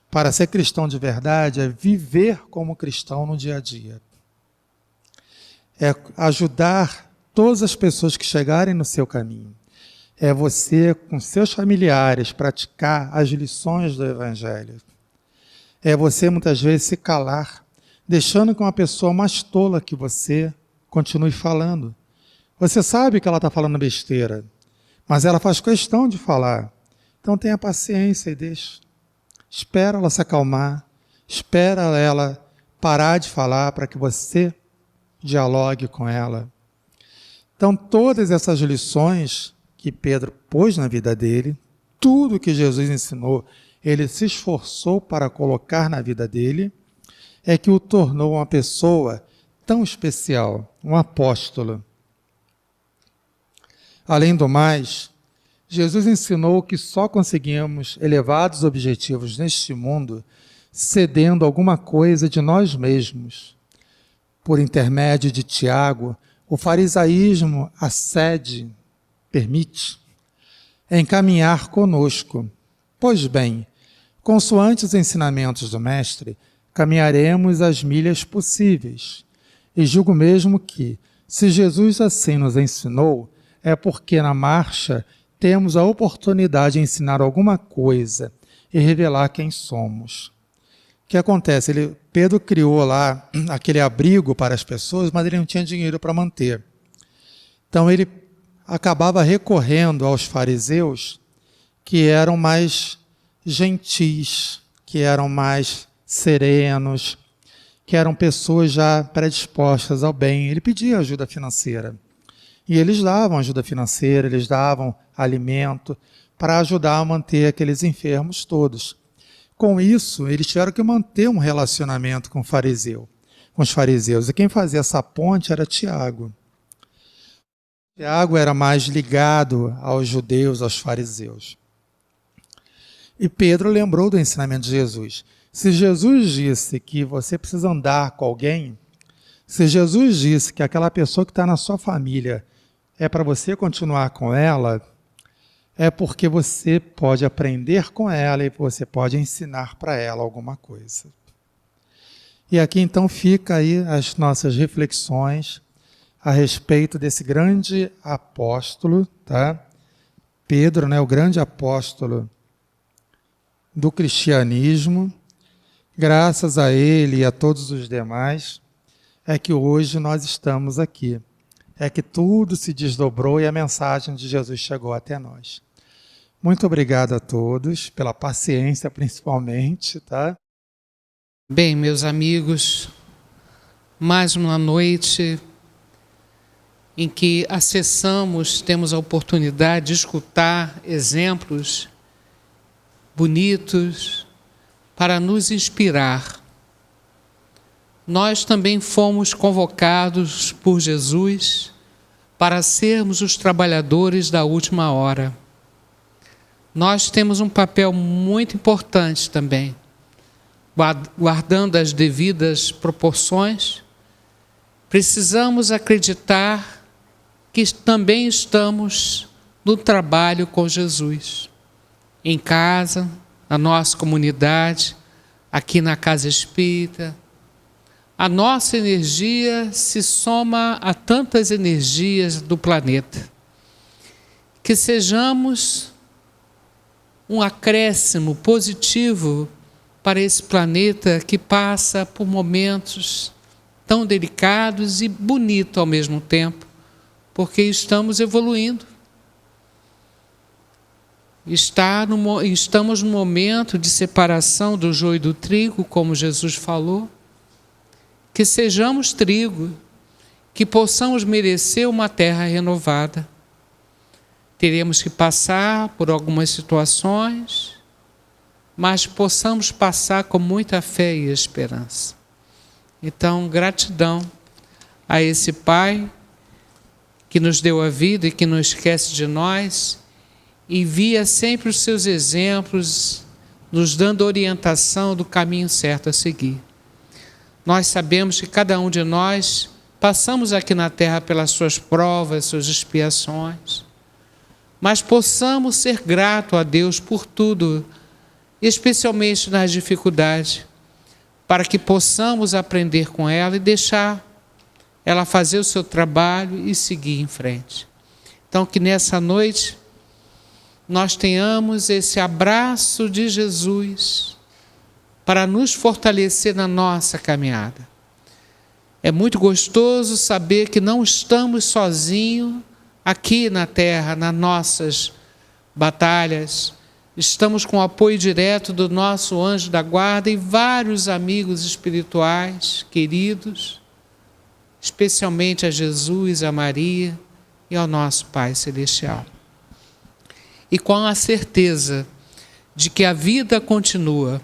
S2: Para ser cristão de verdade é viver como cristão no dia a dia. É ajudar todas as pessoas que chegarem no seu caminho. É você, com seus familiares, praticar as lições do Evangelho. É você, muitas vezes, se calar, deixando que uma pessoa mais tola que você continue falando. Você sabe que ela está falando besteira, mas ela faz questão de falar. Então tenha paciência e deixa. Espera ela se acalmar, espera ela parar de falar para que você dialogue com ela. Então todas essas lições que Pedro pôs na vida dele, tudo que Jesus ensinou, ele se esforçou para colocar na vida dele, é que o tornou uma pessoa tão especial, um apóstolo. Além do mais, Jesus ensinou que só conseguimos elevados objetivos neste mundo cedendo alguma coisa de nós mesmos. Por intermédio de Tiago, o farisaísmo permite encaminhar conosco. Pois bem, consoante os ensinamentos do Mestre, caminharemos as milhas possíveis. E julgo mesmo que, se Jesus assim nos ensinou, é porque na marcha temos a oportunidade de ensinar alguma coisa e revelar quem somos. O que acontece? Pedro criou lá aquele abrigo para as pessoas, mas ele não tinha dinheiro para manter. Então ele acabava recorrendo aos fariseus, que eram mais gentis, que eram mais serenos, que eram pessoas já predispostas ao bem. Ele pedia ajuda financeira. E eles davam ajuda financeira, eles davam alimento para ajudar a manter aqueles enfermos todos. Com isso, eles tiveram que manter um relacionamento com os fariseus. E quem fazia essa ponte era Tiago. Tiago era mais ligado aos judeus, aos fariseus. E Pedro lembrou do ensinamento de Jesus. Se Jesus disse que você precisa andar com alguém, se Jesus disse que aquela pessoa que está na sua família é para você continuar com ela, é porque você pode aprender com ela e você pode ensinar para ela alguma coisa. E aqui então fica aí as nossas reflexões a respeito desse grande apóstolo, tá? Pedro, né, o grande apóstolo do cristianismo. Graças a ele e a todos os demais, é que hoje nós estamos aqui. É que tudo se desdobrou e a mensagem de Jesus chegou até nós. Muito obrigado a todos, pela paciência principalmente, tá?
S3: Bem, meus amigos, mais uma noite em que acessamos, temos a oportunidade de escutar exemplos bonitos para nos inspirar. Nós também fomos convocados por Jesus para sermos os trabalhadores da última hora. Nós temos um papel muito importante também, guardando as devidas proporções. Precisamos acreditar que também estamos no trabalho com Jesus, em casa, na nossa comunidade, aqui na Casa Espírita. A nossa energia se soma a tantas energias do planeta. Que sejamos um acréscimo positivo para esse planeta que passa por momentos tão delicados e bonitos ao mesmo tempo, porque estamos evoluindo. Estamos no momento de separação do joio e do trigo, como Jesus falou. Que sejamos trigo, que possamos merecer uma terra renovada. Teremos que passar por algumas situações, mas possamos passar com muita fé e esperança. Então, gratidão a esse Pai que nos deu a vida e que não esquece de nós, envia sempre os seus exemplos, nos dando orientação do caminho certo a seguir. Nós sabemos que cada um de nós passamos aqui na terra pelas suas provas, suas expiações, mas possamos ser gratos a Deus por tudo, especialmente nas dificuldades, para que possamos aprender com ela e deixar ela fazer o seu trabalho e seguir em frente. Então, que nessa noite nós tenhamos esse abraço de Jesus para nos fortalecer na nossa caminhada. É muito gostoso saber que não estamos sozinhos aqui na terra, nas nossas batalhas. Estamos com o apoio direto do nosso anjo da guarda e vários amigos espirituais, queridos, especialmente a Jesus, a Maria e ao nosso Pai Celestial. E com a certeza de que a vida continua,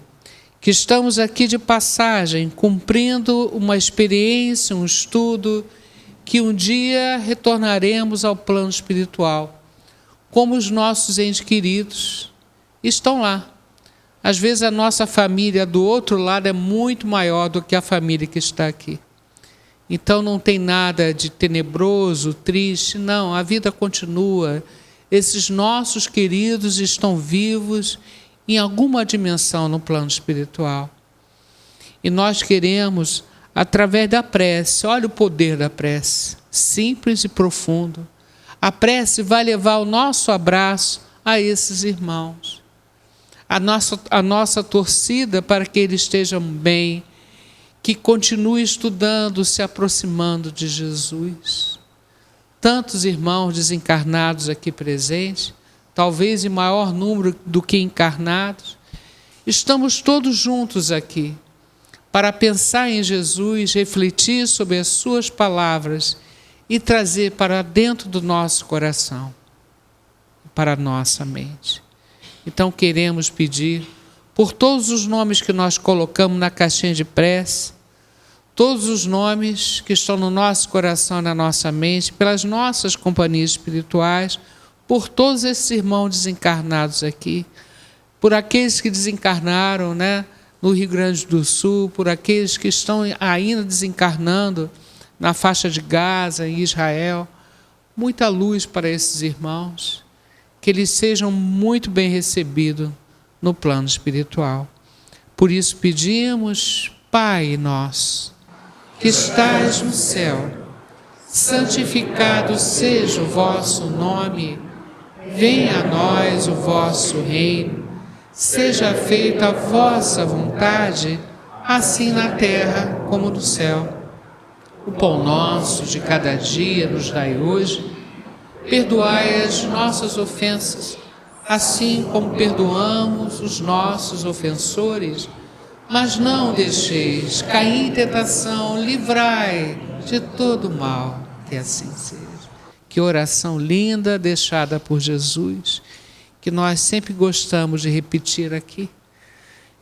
S3: que estamos aqui de passagem, cumprindo uma experiência, um estudo, que um dia retornaremos ao plano espiritual, como os nossos entes queridos estão lá. Às vezes a nossa família do outro lado é muito maior do que a família que está aqui. Então não tem nada de tenebroso, triste, não, a vida continua. Esses nossos queridos estão vivos em alguma dimensão no plano espiritual. E nós queremos, através da prece, olha o poder da prece, simples e profundo, A prece vai levar o nosso abraço a esses irmãos. A nossa torcida para que eles estejam bem, que continue estudando, se aproximando de Jesus. Tantos irmãos desencarnados aqui presentes, talvez em maior número do que encarnados, estamos todos juntos aqui para pensar em Jesus, refletir sobre as suas palavras e trazer para dentro do nosso coração, para a nossa mente. Então queremos pedir por todos os nomes que nós colocamos na caixinha de prece, todos os nomes que estão no nosso coração, na nossa mente, pelas nossas companhias espirituais, por todos esses irmãos desencarnados aqui, por aqueles que desencarnaram, né, no Rio Grande do Sul, por aqueles que estão ainda desencarnando na faixa de Gaza, em Israel. Muita luz para esses irmãos, que eles sejam muito bem recebidos no plano espiritual. Por isso pedimos, Pai nosso, que estais no céu, santificado seja o vosso nome, venha a nós o vosso reino, seja feita a vossa vontade, assim na terra como no céu. O pão nosso de cada dia nos dai hoje, perdoai as nossas ofensas, assim como perdoamos os nossos ofensores, mas não deixeis cair em tentação, livrai de todo mal, que assim seja. Que oração linda deixada por Jesus, que nós sempre gostamos de repetir aqui,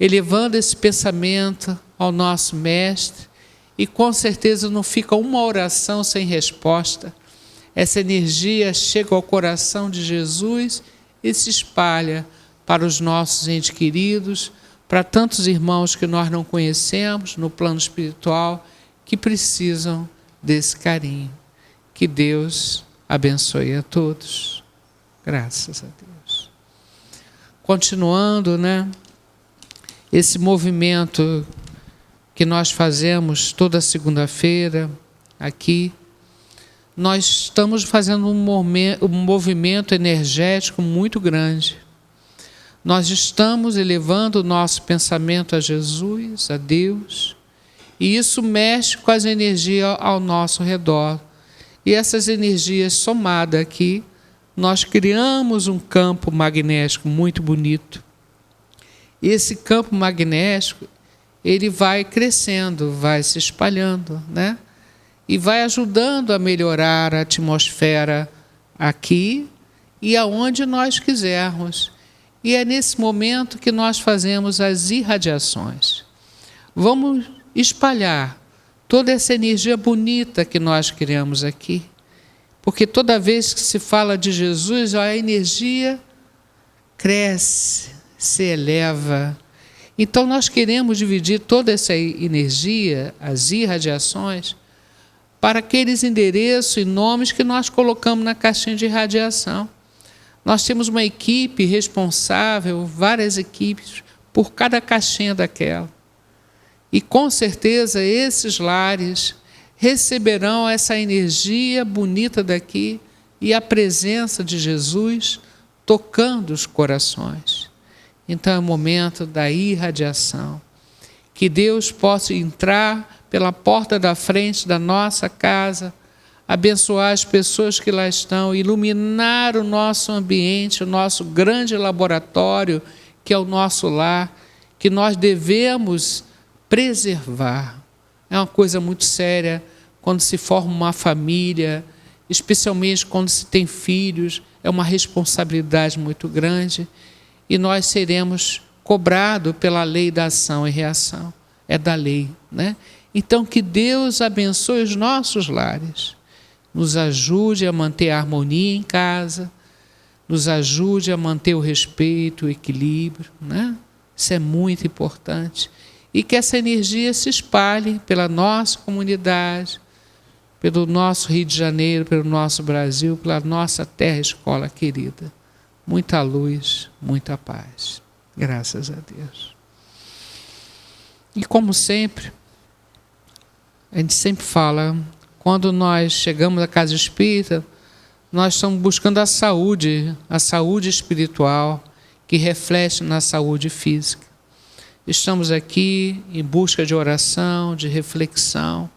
S3: elevando esse pensamento ao nosso Mestre, e com certeza não fica uma oração sem resposta. Essa energia chega ao coração de Jesus e se espalha para os nossos entes queridos, para tantos irmãos que nós não conhecemos no plano espiritual, que precisam desse carinho. Que Deus abençoe a todos. Graças a Deus. Continuando, né, esse movimento que nós fazemos toda segunda-feira aqui, nós estamos fazendo um movimento energético muito grande. Nós estamos elevando o nosso pensamento a Jesus, a Deus, e isso mexe com as energias ao nosso redor. E essas energias somadas aqui, nós criamos um campo magnético muito bonito. E esse campo magnético, ele vai crescendo, vai se espalhando, né? E vai ajudando a melhorar a atmosfera aqui e aonde nós quisermos. E é nesse momento que nós fazemos as irradiações. Vamos espalhar toda essa energia bonita que nós criamos aqui, porque toda vez que se fala de Jesus, a energia cresce, se eleva. Então nós queremos dividir toda essa energia, as irradiações, para aqueles endereços e nomes que nós colocamos na caixinha de radiação. Nós temos uma equipe responsável, várias equipes, por cada caixinha daquela. E com certeza esses lares receberão essa energia bonita daqui e a presença de Jesus tocando os corações. Então é o momento da irradiação. Que Deus possa entrar pela porta da frente da nossa casa, abençoar as pessoas que lá estão, iluminar o nosso ambiente, o nosso grande laboratório, que é o nosso lar, que nós devemos preservar. É uma coisa muito séria quando se forma uma família, especialmente quando se tem filhos, é uma responsabilidade muito grande. E nós seremos cobrados pela lei da ação e reação. É da lei, né? Então, que Deus abençoe os nossos lares, nos ajude a manter a harmonia em casa, nos ajude a manter o respeito, o equilíbrio, né? Isso é muito importante. E que essa energia se espalhe pela nossa comunidade, pelo nosso Rio de Janeiro, pelo nosso Brasil, pela nossa terra escola querida. Muita luz, muita paz. Graças a Deus. E como sempre, a gente sempre fala, quando nós chegamos à casa espírita, nós estamos buscando a saúde espiritual, que reflete na saúde física. Estamos aqui em busca de oração, de reflexão,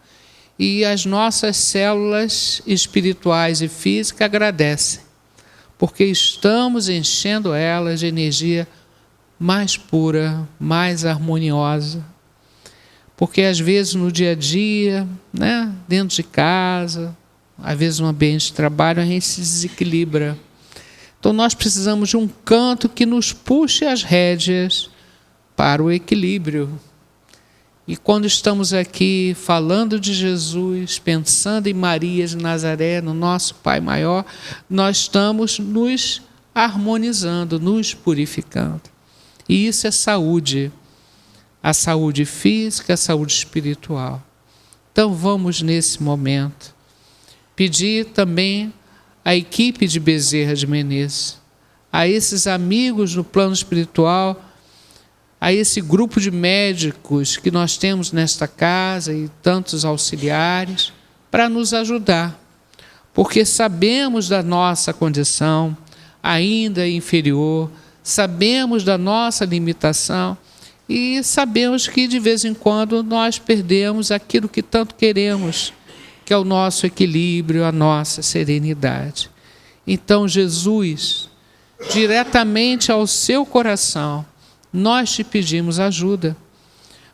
S3: e as nossas células espirituais e físicas agradecem, porque estamos enchendo elas de energia mais pura, mais harmoniosa. Porque às vezes no dia a dia, né, dentro de casa, às vezes no ambiente de trabalho, a gente se desequilibra. Então nós precisamos de um canto que nos puxe as rédeas para o equilíbrio. E quando estamos aqui falando de Jesus, pensando em Maria de Nazaré, no nosso Pai Maior, nós estamos nos harmonizando, nos purificando. E isso é saúde. A saúde física, a saúde espiritual. Então vamos nesse momento pedir também à equipe de Bezerra de Menezes, a esses amigos no plano espiritual, a esse grupo de médicos que nós temos nesta casa e tantos auxiliares, para nos ajudar, porque sabemos da nossa condição ainda inferior, sabemos da nossa limitação e sabemos que de vez em quando nós perdemos aquilo que tanto queremos, que é o nosso equilíbrio, a nossa serenidade. Então, Jesus, diretamente ao seu coração, nós te pedimos ajuda,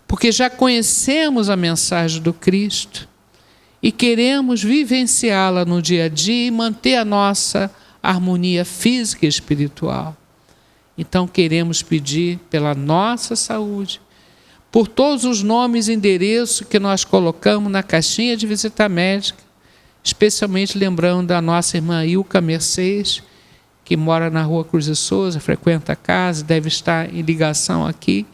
S3: porque já conhecemos a mensagem do Cristo e queremos vivenciá-la no dia a dia e manter a nossa harmonia física e espiritual. Então queremos pedir pela nossa saúde, por todos os nomes e endereços que nós colocamos na caixinha de visita médica, especialmente lembrando da nossa irmã Ilka Mercedes, que mora na Rua Cruz de Souza, frequenta a casa, deve estar em ligação aqui,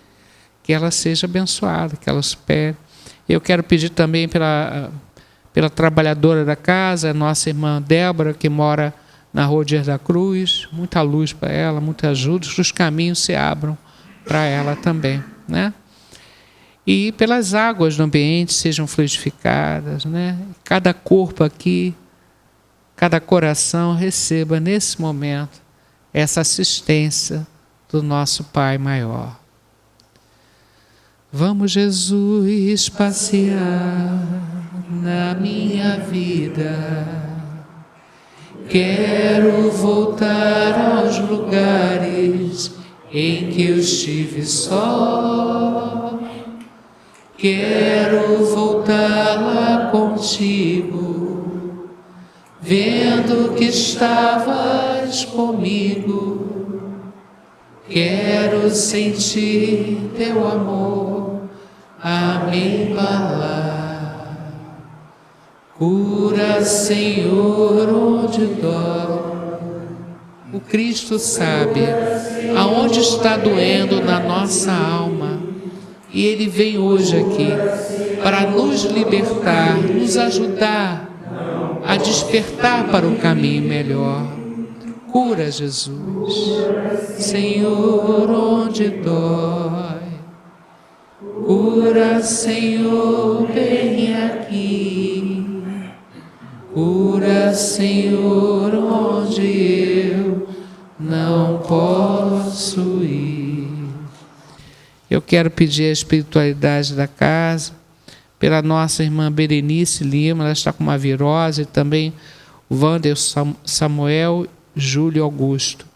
S3: que ela seja abençoada, que ela supere. Eu quero pedir também pela trabalhadora da casa, a nossa irmã Débora, que mora na Rua Dias da Cruz, muita luz para ela, muita ajuda, que os caminhos se abram para ela também, né? E pelas águas do ambiente sejam fluidificadas, né? Cada corpo aqui, cada coração receba nesse momento essa assistência do nosso Pai Maior. Vamos, Jesus, passear na minha vida. Quero voltar aos lugares em que eu estive só. Quero voltar lá contigo, vendo que estavas comigo. Quero sentir teu amor a me embalar. Cura, Senhor, onde dói. O Cristo sabe aonde está doendo na nossa alma. E Ele vem hoje aqui para nos libertar, nos ajudar a despertar para o caminho melhor. Cura, Jesus. Senhor, onde dói. Cura, Senhor, vem aqui. Cura, Senhor, onde eu não posso ir. Eu quero pedir a espiritualidade da casa, pela nossa irmã Berenice Lima, ela está com uma virose, e também o Wander Samuel Júlio Augusto.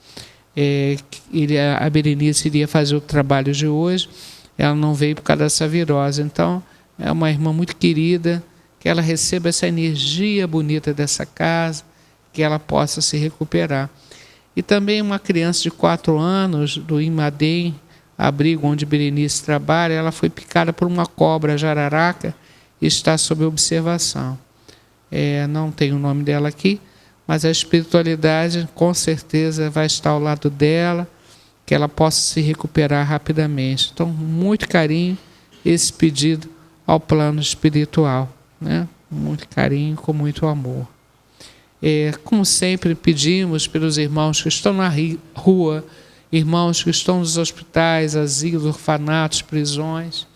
S3: A Berenice iria fazer o trabalho de hoje, ela não veio por causa dessa virose. Então, é uma irmã muito querida, que ela receba essa energia bonita dessa casa, que ela possa se recuperar. E também uma criança de 4 anos, do Imadem, abrigo onde Berenice trabalha, ela foi picada por uma cobra jararaca e está sob observação. Não tem o nome dela aqui, mas a espiritualidade com certeza vai estar ao lado dela, que ela possa se recuperar rapidamente. Então, muito carinho esse pedido ao plano espiritual, né? Muito carinho, com muito amor. Como sempre, pedimos pelos irmãos que estão na rua, irmãos que estão nos hospitais, asilos, orfanatos, prisões.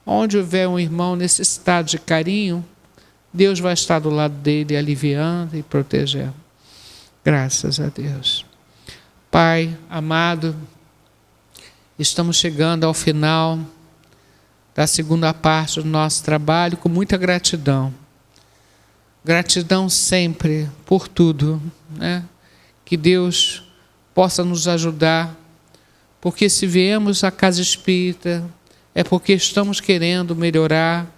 S3: Onde houver um irmão necessitado de carinho, Deus vai estar do lado dele, aliviando e protegendo. Graças a Deus. Pai amado, estamos chegando ao final da segunda parte do nosso trabalho com muita gratidão. Gratidão sempre por tudo, né? Que Deus possa nos ajudar, porque se viemos à casa espírita é porque estamos querendo melhorar,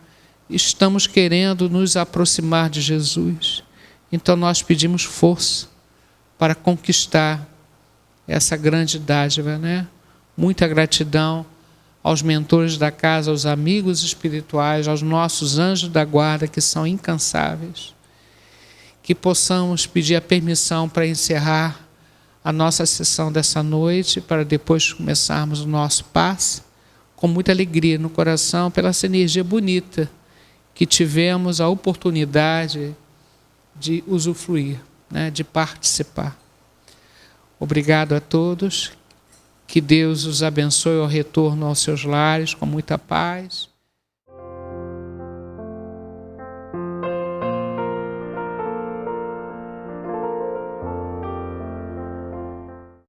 S3: estamos querendo nos aproximar de Jesus. Então nós pedimos força para conquistar essa grande dádiva, né? Muita gratidão aos mentores da casa, aos amigos espirituais, aos nossos anjos da guarda que são incansáveis. Que possamos pedir a permissão para encerrar a nossa sessão dessa noite, para depois começarmos o nosso passe, com muita alegria no coração, pela essa energia bonita que tivemos a oportunidade de usufruir, né, de participar. Obrigado a todos, que Deus os abençoe ao retorno aos seus lares com muita paz.